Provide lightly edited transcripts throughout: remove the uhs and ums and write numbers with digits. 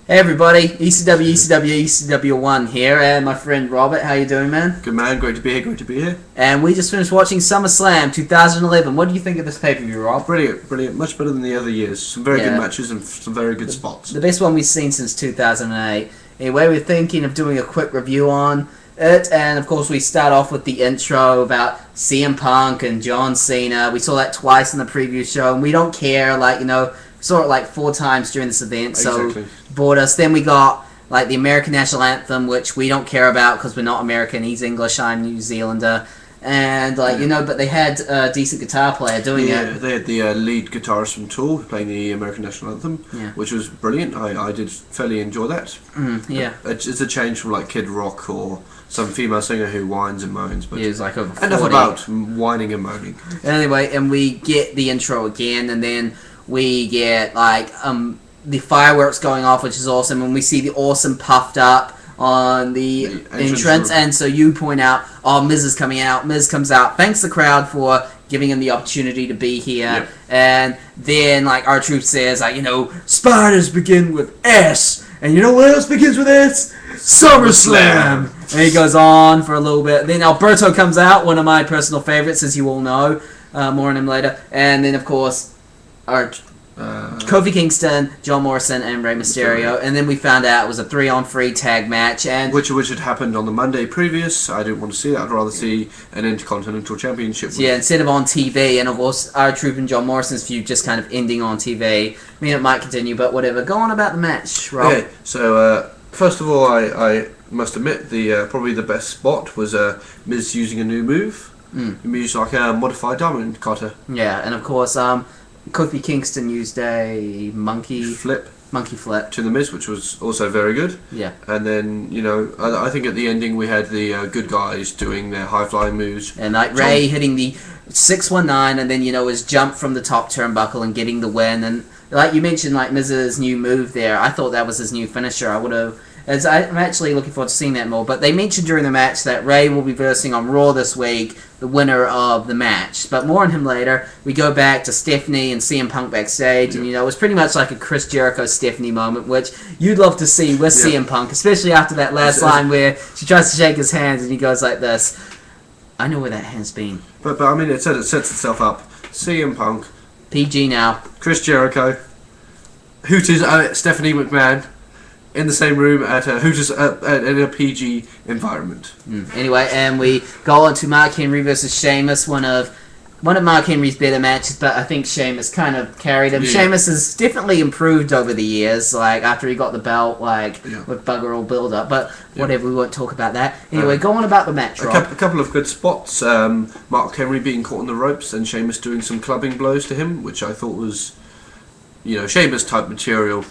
Hey everybody, ECW1 here, and my friend Robert. How you doing, man? Good man, great to be here. And we just finished watching Summerslam 2011. What do you think of this pay-per-view, Rob? Brilliant, much better than the other years. Some very good matches and some very good spots. The best one we've seen since 2008. Anyway, we're thinking of doing a quick review on it, and of course we start off with the intro about CM Punk and John Cena. We saw that twice in the preview show, and we don't care, saw it like 4 times during this event, so bored us. Then we got like the American National Anthem, which we don't care about because we're not American. He's English, I'm New Zealander. And but they had a decent guitar player doing it. Yeah, they had the lead guitarist from Tool playing the American National Anthem, which was brilliant. I did fairly enjoy that. It's a change from like Kid Rock or some female singer who whines and moans. But it's like over 40. Enough about whining and moaning. Anyway, and we get the intro again, and then we get the fireworks going off, which is awesome, and we see the Awesome puffed up on the entrance, and so you point out, Miz is coming out. Miz comes out, thanks the crowd for giving him the opportunity to be here, and then R-Truth says, spiders begin with S, and you know what else begins with S? SummerSlam! And he goes on for a little bit. Then Alberto comes out, one of my personal favorites, as you all know, more on him later, and then of course Kofi Kingston, John Morrison, and Rey Mysterio, and then we found out it was a 3-on-3 tag match, and which had happened on the Monday previous. I didn't want to see that. I'd rather see an Intercontinental Championship. Yeah, instead of on TV, and of course R-Truth and John Morrison's feud just kind of ending on TV. I mean, it might continue, but whatever. Go on about the match, Rob. Okay, so first of all, I must admit probably the best spot was Miz using a new move. He used like a modified diamond cutter. Yeah, and of course, Kofi Kingston used a monkey flip to the Miz, which was also very good. Yeah. And then, I think at the ending we had the good guys doing their high-flying moves. And Ray hitting the 619, and then, his jump from the top turnbuckle and getting the win. And like you mentioned, Miz's new move there, I thought that was his new finisher. I'm actually looking forward to seeing that more. But they mentioned during the match that Ray will be versing on Raw this week, the winner of the match. But more on him later. We go back to Stephanie and CM Punk backstage, and it was pretty much like a Chris Jericho-Stephanie moment, which you'd love to see with CM Punk, especially after that last line where she tries to shake his hands and he goes like this. I know where that hand's been. But I mean, it sets itself up. CM Punk, PG now. Chris Jericho, Hooters, Stephanie McMahon, in the same room at Hooters in a PG environment. Anyway, and we go on to Mark Henry versus Sheamus, one of Mark Henry's better matches, but I think Sheamus kind of carried him. Sheamus has definitely improved over the years, after he got the belt, with bugger all build up. But whatever, we won't talk about that. Anyway, go on about the match, Rob. A couple of good spots. Mark Henry being caught on the ropes and Sheamus doing some clubbing blows to him, which I thought was, Sheamus type material.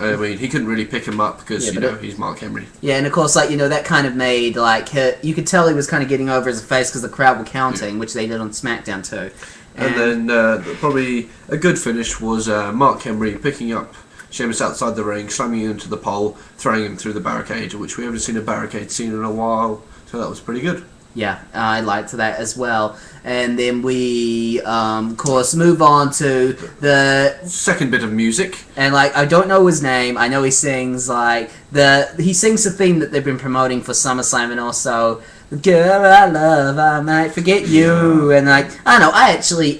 I mean, he couldn't really pick him up because, he's Mark Henry. Yeah, and of course, that kind of made, you could tell he was kind of getting over as a face because the crowd were counting, which they did on SmackDown too. And then probably a good finish was Mark Henry picking up Sheamus outside the ring, slamming him into the pole, throwing him through the barricade, which we haven't seen a barricade scene in a while, so that was pretty good. Yeah, I liked that as well. And then we, of course, move on to the second bit of music. And I don't know his name. I know he sings he sings the theme that they've been promoting for SummerSlam, and also "The Girl I Love, I Might Forget You." And I don't know. I actually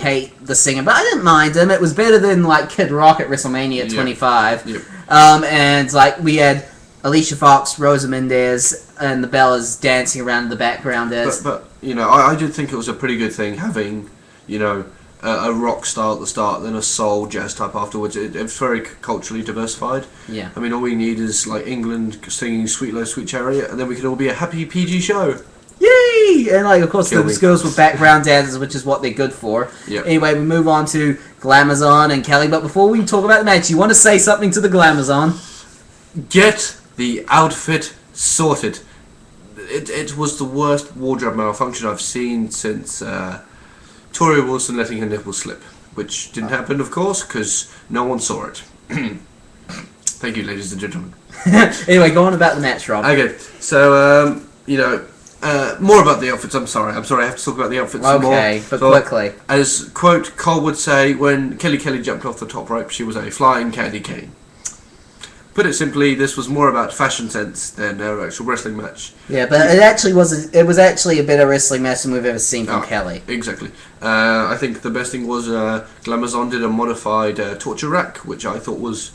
hate the singer, but I didn't mind him. It was better than Kid Rock at WrestleMania 25. Yep. And we had Alicia Fox, Rosa Mendez, and the Bellas dancing around in the background. But I did think it was a pretty good thing having, a rock style at the start, then a soul jazz type afterwards. It's very culturally diversified. Yeah. I mean, all we need is England singing "Sweet Low Sweet Chariot," and then we could all be a happy PG show. Yay! And of course, those girls were background dancers, which is what they're good for. Yep. Anyway, we move on to Glamazon and Kelly. But before we talk about the match, you want to say something to the Glamazon? Get the outfit sorted. It was the worst wardrobe malfunction I've seen since Tori Wilson letting her nipples slip, which didn't happen, of course, because no one saw it. Thank you, ladies and gentlemen. Anyway, go on about the match, Rob. Okay, so more about the outfits. I'm sorry, I have to talk about the outfits some more. Okay, but quickly. As Cole would say, when Kelly jumped off the top rope, she was a flying candy cane. put it simply, this was more about fashion sense than an actual wrestling match. Yeah, but it was actually a better wrestling match than we've ever seen from Kelly. Exactly. I think the best thing was Glamazon did a modified torture rack, which I thought was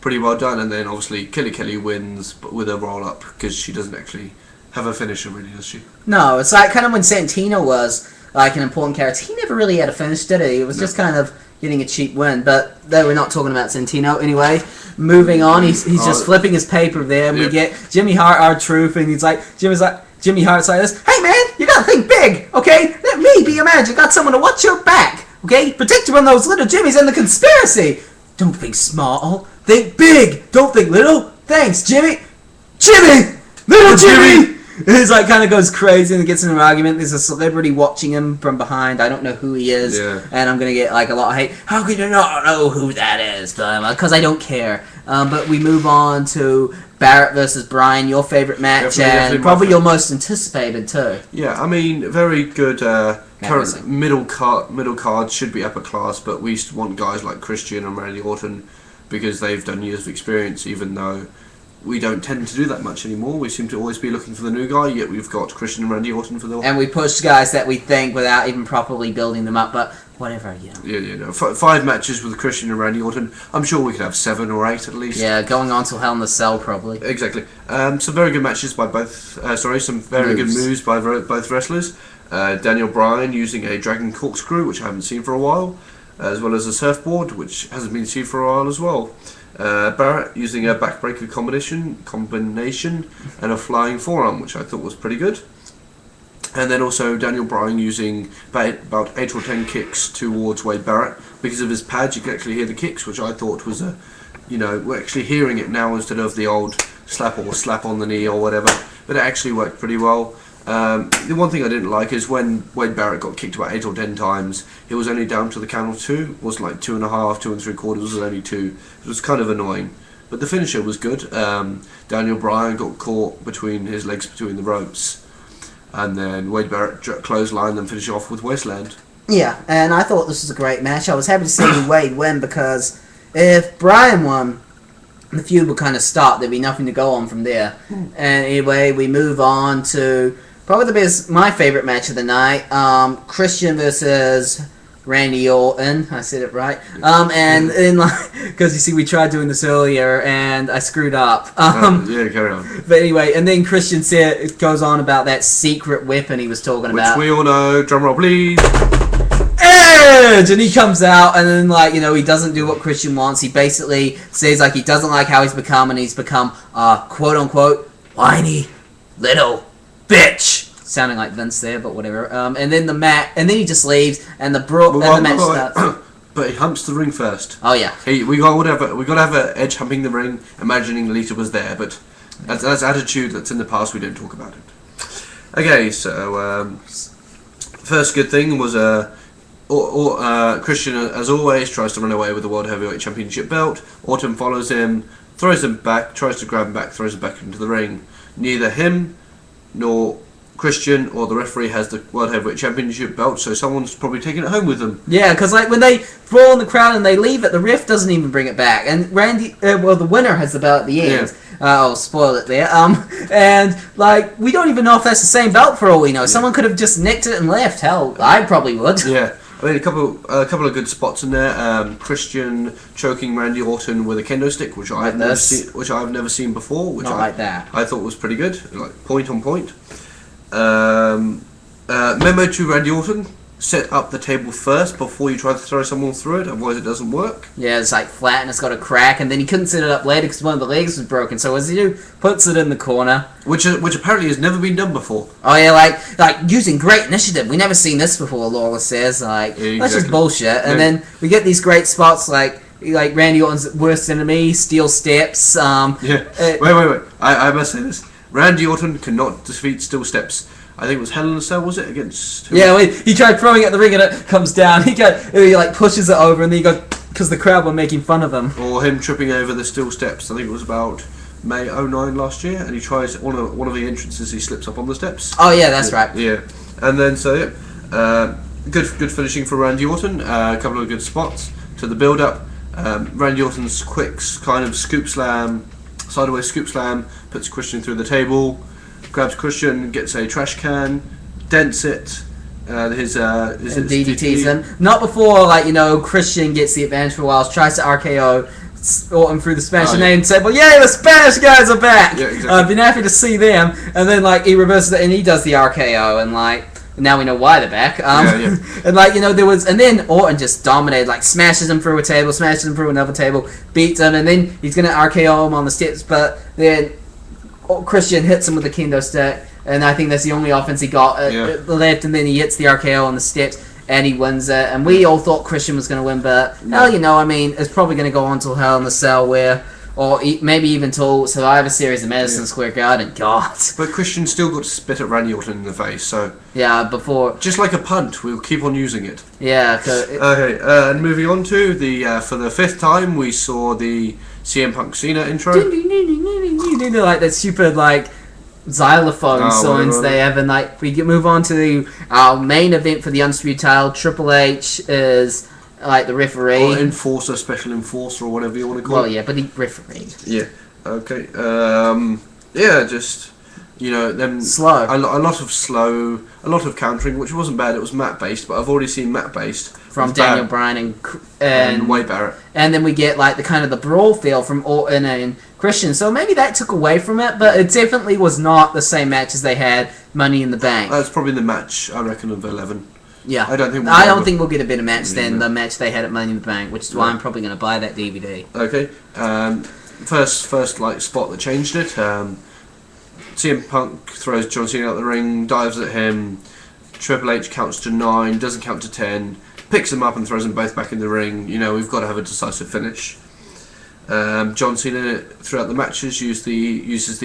pretty well done, and then obviously Kelly wins but with a roll up because she doesn't actually have a finisher, really, does she? No, it's like kind of when Santino was like an important character. He never really had a finish, did he? It was just kind of getting a cheap win. But though we're not talking about Santino anyway. Moving on, he's just flipping his paper there, and we get Jimmy Hart, R-Truth, and Jimmy Hart's like this. Hey man, you gotta think big, okay? Let me be your manager. Got someone to watch your back, okay? Protect you from those little Jimmys and the conspiracy. Don't think small, think big. Don't think little. Thanks, Jimmy. Little Jimmy. He's like kind of goes crazy and gets in an argument. There's a celebrity watching him from behind. I don't know who he is, and I'm gonna get like a lot of hate. How could you not know who that is? Because I don't care. But we move on to Barrett versus Bryan, your favorite match, and probably your most anticipated too. Yeah, I mean, very good. Current middle card should be upper class, but we want guys like Christian and Randy Orton because they've done years of experience, even though we don't tend to do that much anymore. We seem to always be looking for the new guy, yet we've got Christian and Randy Orton for the... And we push guys that we think without even properly building them up, but whatever, Yeah, 5 matches with Christian and Randy Orton. I'm sure we could have 7 or 8 at least. Yeah, going on till Hell in the Cell, probably. Exactly. Some very good matches by both... some very good moves by both wrestlers. Daniel Bryan using a Dragon Corkscrew, which I haven't seen for a while, as well as a surfboard, which hasn't been seen for a while as well. Barrett using a backbreaker combination and a flying forearm, which I thought was pretty good. And then also Daniel Bryan using about 8 or 10 kicks towards Wade Barrett. Because of his pads, you could actually hear the kicks, which I thought was we're actually hearing it now instead of the old slap on the knee or whatever. But it actually worked pretty well. The one thing I didn't like is when Wade Barrett got kicked about 8 or 10 times, it was only down to the count of 2. It wasn't like 2.5, 2 3/4, it was only 2. It was kind of annoying. But the finisher was good. Daniel Bryan got caught between his legs between the ropes. And then Wade Barrett clotheslined and finished off with Wasteland. Yeah, and I thought this was a great match. I was happy to see Wade win because if Bryan won, the feud would kind of stop. There'd be nothing to go on from there. And anyway, we move on to probably my favorite match of the night, Christian versus Randy Orton. I said it right. And then, because you see, we tried doing this earlier and I screwed up. Carry on. But anyway, and then Christian goes on about that secret weapon he was talking about. Which we all know. Drumroll, please. Edge! And he comes out and then, he doesn't do what Christian wants. He basically says, he doesn't like how he's become, and he's become, quote-unquote, whiny little bitch. Sounding like Vince there, but whatever. And then he just leaves, and the match starts. But he humps the ring first. Oh yeah. We got to have an Edge humping the ring, imagining Lita was there. But that's attitude that's in the past. We don't talk about it. Okay, so first good thing was Christian, as always, tries to run away with the World Heavyweight Championship belt. Orton follows him, throws him back, tries to grab him back, throws him back into the ring. Neither him nor Christian or the referee has the World Heavyweight Championship belt, so someone's probably taking it home with them. Yeah, because when they fall in the crowd and they leave it, the ref doesn't even bring it back. And the winner has the belt at the end. Yeah. I'll spoil it there. And we don't even know if that's the same belt for all we know. Yeah. Someone could have just nicked it and left. Hell, I probably would. Yeah. I mean, a couple of good spots in there. Christian choking Randy Orton with a kendo stick, which I've never seen before. Which I thought was pretty good, point on point. Memo to Randy Orton: set up the table first before you try to throw someone through it, otherwise it doesn't work. Yeah, it's flat and it's got a crack, and then he couldn't set it up later because one of the legs was broken. So as he do, puts it in the corner, which apparently has never been done before. Oh yeah, like using great initiative. We never seen this before. Lawler says exactly. That's just bullshit. And then we get these great spots like Randy Orton's worst enemy, steel steps. Wait. I must say this. Randy Orton cannot defeat steel steps. I think it was Hell in a Cell, was it? Against... Yeah, he tried throwing it at the ring and it comes down. He pushes it over and then because the crowd were making fun of him. Or him tripping over the steel steps. I think it was about May 2009 last year, and he tries, one of the entrances, he slips up on the steps. Oh yeah, that's right. Yeah. And then, good finishing for Randy Orton. A couple of good spots to the build-up. Randy Orton's quick kind of scoop slam Sideways scoop slam, puts Christian through the table, grabs Christian, gets a trash can, dents it. His DDTs him. Not before, Christian gets the advantage for a while, tries to RKO Orton through the Spanish and then said, well, yeah, the Spanish guys are back. Yeah, exactly. Been happy to see them. And then, he reverses it and he does the RKO and, now we know why they're back. And, and then Orton just dominated, smashes him through a table, smashes him through another table, beats him, and then he's going to RKO him on the steps, but then Christian hits him with a kendo stick. And I think that's the only offense he got left, and then he hits the RKO on the steps, and he wins it. And we all thought Christian was going to win, but it's probably going to go on till Hell in the Cell, or maybe even till Survivor Series in Madison Square Garden. God. But Christian still got to spit at Randy Orton in the face, so before just like a punt, we'll keep on using it. Yeah. Okay. And moving on to the for the 5th time, we saw the CM Punk Cena intro. That stupid xylophone signs they have, and we move on to our main event for the Undisputed title. Triple H is the referee, or enforcer, special enforcer, or whatever you want to call it. Well, yeah, but he refereed. Yeah. Okay. Just them slow. A lot of countering, which wasn't bad. It was mat based, but I've already seen mat based from Daniel Bryan and Wade Barrett, and then we get the brawl feel from Orton and Christian. So maybe that took away from it, but it definitely was not the same match as they had Money in the Bank. That's probably the match, I reckon, of 11. Yeah, I don't think we'll get a better match than the match they had at Money in the Bank, which is why I'm probably going to buy that DVD. Okay, first spot that changed it. CM Punk throws John Cena out the ring, dives at him. Triple H counts to 9, doesn't count to 10, picks them up and throws them both back in the ring. We've got to have a decisive finish. John Cena throughout the matches uses the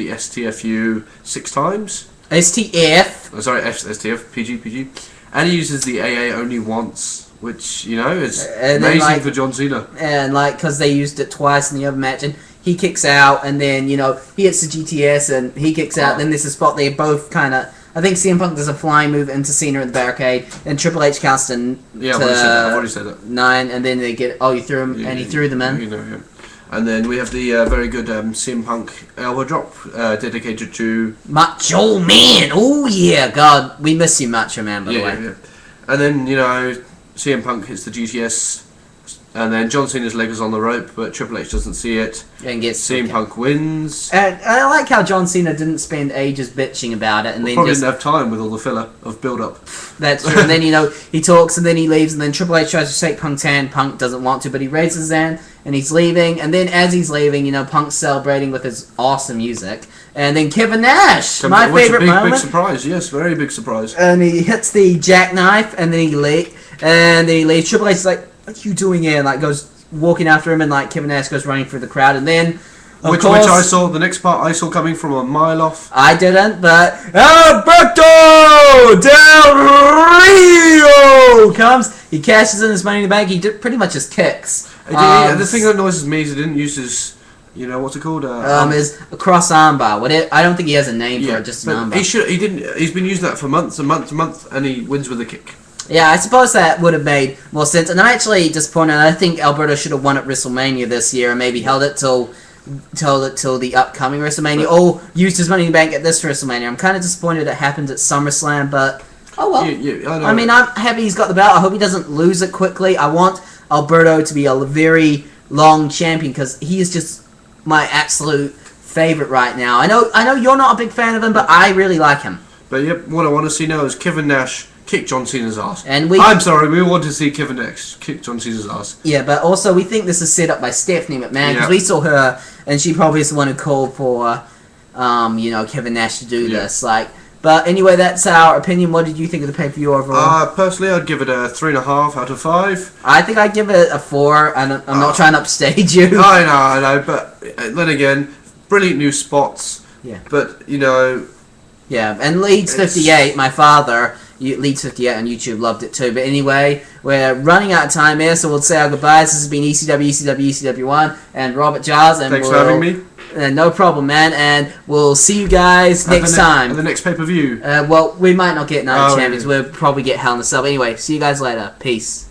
STFU 6 times. STF. Oh, sorry, STF PG, and he uses the AA only once, which is amazing for John Cena. And because they used it twice in the other match, and he kicks out, and then he hits the GTS, and he kicks out. Then there's a spot they both kind of. I think CM Punk does a flying move into Cena at the barricade, and Triple H counts to I've already said that. 9, and then they get you threw him, and he threw them in. And then we have the very good CM Punk elbow drop dedicated to Macho Man. Oh yeah, God, we miss you, Macho Man. By the way. Yeah. And then CM Punk hits the GTS. And then John Cena's leg is on the rope, but Triple H doesn't see it. And gets CM Punk wins. And I like how John Cena didn't spend ages bitching about it, and then probably didn't have time with all the filler of build-up. That's true. And then he talks, and then he leaves, and then Triple H tries to shake Punk's hand. Punk doesn't want to, but he raises his hand, and he's leaving. And then as he's leaving, Punk's celebrating with his awesome music. And then Kevin Nash, my favorite moment. Big surprise, yes, very big surprise. And he hits the jackknife, and then he leaves. Triple H is like, what are you doing here? And goes walking after him, and Kevin Nash goes running through the crowd, and then which I saw the next part I saw coming from a mile off. I didn't, but Alberto Del Rio comes. He cashes in his Money in the Bank. He pretty much just kicks. The thing that annoys me is he didn't use his. What's it called? Is a cross armbar. I don't think he has a name for it. Just an armbar. He didn't. He's been using that for months and months and months, and he wins with a kick. Yeah, I suppose that would have made more sense. And I'm actually disappointed. I think Alberto should have won at WrestleMania this year and maybe held it till the upcoming WrestleMania, or used his Money in the Bank at this WrestleMania. I'm kind of disappointed it happened at SummerSlam, but oh well. Yeah, I know. I mean, I'm happy he's got the belt. I hope he doesn't lose it quickly. I want Alberto to be a very long champion because he is just my absolute favorite right now. I know you're not a big fan of him, but I really like him. But what I want to see now is Kevin Nash kick John Cena's ass. And we want to see Kevin Nash kick John Cena's ass. Yeah, but also we think this is set up by Stephanie McMahon because we saw her, and she probably is the one who called for, Kevin Nash to do this. But anyway, that's our opinion. What did you think of the pay-per-view overall? Personally, I'd give it a 3.5 out of 5. I think I'd give it a 4. I'm not trying to upstage you. I know, but then again, brilliant new spots. Yeah. But Yeah, and Leeds 58, my father. Leeds 58 on YouTube loved it too. But anyway, we're running out of time here, so we'll say our goodbyes. This has been ECW, ECW1, and Robert Giles. And thanks for having me. No problem, man. And we'll see you guys next time. At the next pay-per-view. Well, we might not get Night of Champions. We'll probably get Hell in a Cell. But anyway, see you guys later. Peace.